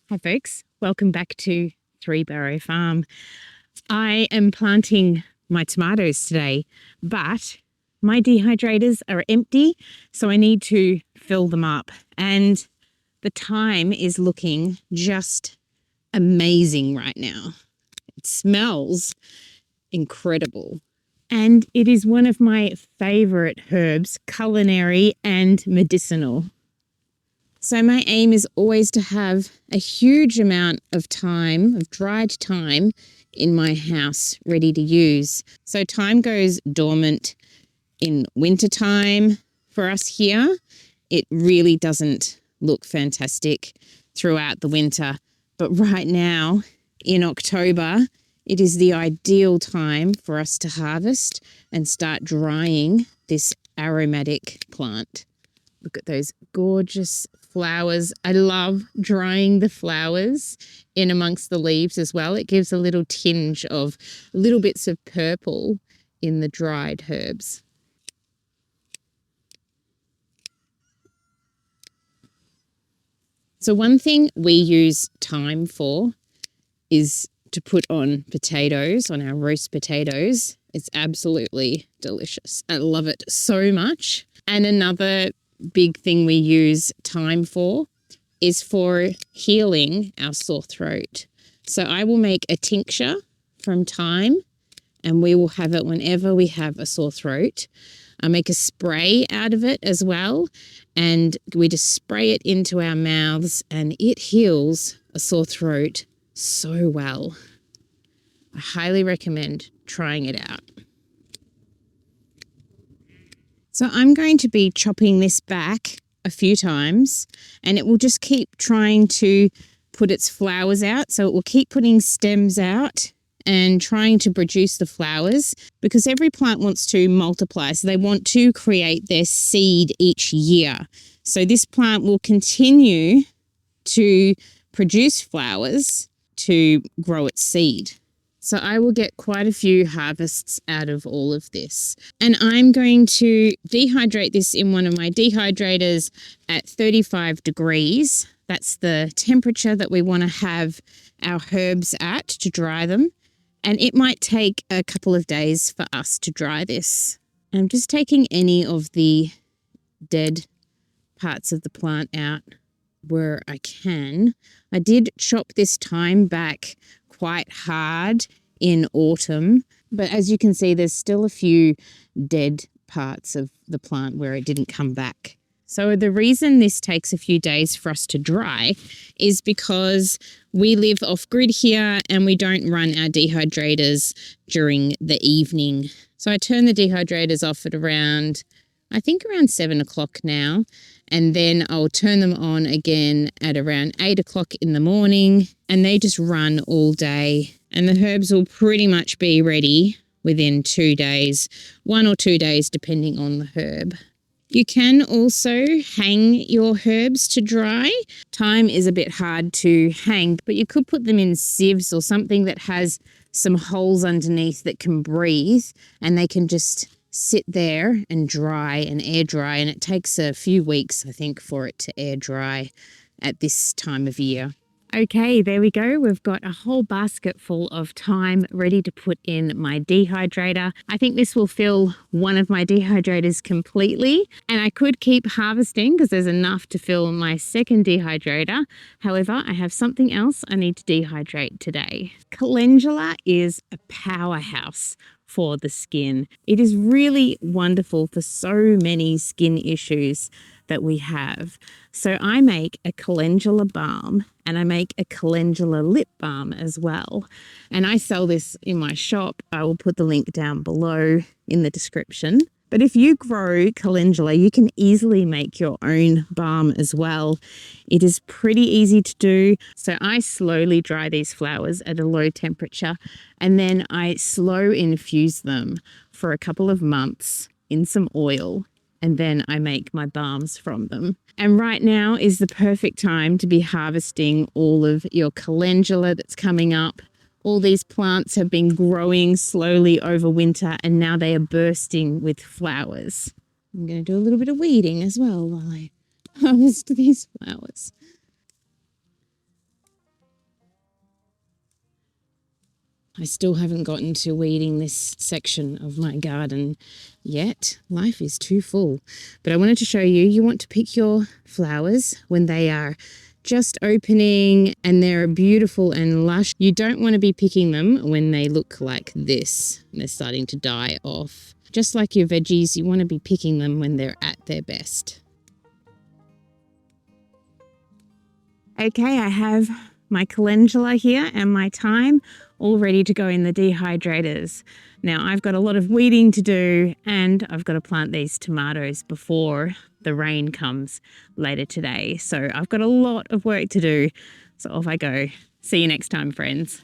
Hi folks, welcome back to Three Barrow Farm. I am planting my tomatoes today, but my dehydrators are empty, so I need to fill them up. And the thyme is looking just amazing right now. It smells incredible. And it is one of my favorite herbs, culinary and medicinal. So my aim is always to have a huge amount of thyme, of dried thyme, in my house ready to use. So thyme goes dormant in wintertime for us here. It really doesn't look fantastic throughout the winter. But right now, in October, it is the ideal time for us to harvest and start drying this aromatic plant. Look at those gorgeous flowers. I love drying the flowers in amongst the leaves as well. It gives a little tinge of little bits of purple in the dried herbs. So one thing we use thyme for is to put on potatoes, on our roast potatoes. It's absolutely delicious. I love it so much. And another big thing we use thyme for is for healing our sore throat. So I will make a tincture from thyme and we will have it whenever we have a sore throat. I make a spray out of it as well, and we just spray it into our mouths and it heals a sore throat so well. I highly recommend trying it out. So I'm going to be chopping this back a few times and it will just keep trying to put its flowers out. So it will keep putting stems out and trying to produce the flowers, because every plant wants to multiply. So they want to create their seed each year. So this plant will continue to produce flowers to grow its seed. So I will get quite a few harvests out of all of this. And I'm going to dehydrate this in one of my dehydrators at 35 degrees. That's the temperature that we want to have our herbs at to dry them. And it might take a couple of days for us to dry this. I'm just taking any of the dead parts of the plant out where I can. I did chop this thyme back quite hard in autumn, but as you can see, there's still a few dead parts of the plant where it didn't come back. So the reason this takes a few days for us to dry is because we live off grid here and we don't run our dehydrators during the evening. So I turn the dehydrators off at around 7 o'clock now, and then I'll turn them on again at around 8 o'clock in the morning, and they just run all day. And the herbs will pretty much be ready within 2 days, 1 or 2 days, depending on the herb. You can also hang your herbs to dry. Thyme is a bit hard to hang, but you could put them in sieves or something that has some holes underneath that can breathe, and they can just sit there and dry and air dry. And it takes a few weeks, I think, for it to air dry at this time of year. Okay, there we go. We've got a whole basket full of thyme ready to put in my dehydrator. I think this will fill one of my dehydrators completely, and I could keep harvesting because there's enough to fill my second dehydrator. However, I have something else I need to dehydrate today. Calendula is a powerhouse for the skin. It is really wonderful for so many skin issues that we have. So I make a calendula balm and I make a calendula lip balm as well. And I sell this in my shop. I will put the link down below in the description. But if you grow calendula, you can easily make your own balm as well. It is pretty easy to do. So I slowly dry these flowers at a low temperature, and then I slow infuse them for a couple of months in some oil, and then I make my balms from them. And right now is the perfect time to be harvesting all of your calendula that's coming up. All these plants have been growing slowly over winter and now they are bursting with flowers. I'm going to do a little bit of weeding as well while I harvest these flowers. I still haven't gotten to weeding this section of my garden yet. Life is too full. But I wanted to show you, you want to pick your flowers when they are just opening and they're beautiful and lush. You don't want to be picking them when they look like this. They're starting to die off. Just like your veggies, you want to be picking them when they're at their best. Okay, I have my calendula here and my thyme all ready to go in the dehydrators. Now I've got a lot of weeding to do and I've got to plant these tomatoes before the rain comes later today. So I've got a lot of work to do. So off I go. See you next time, friends.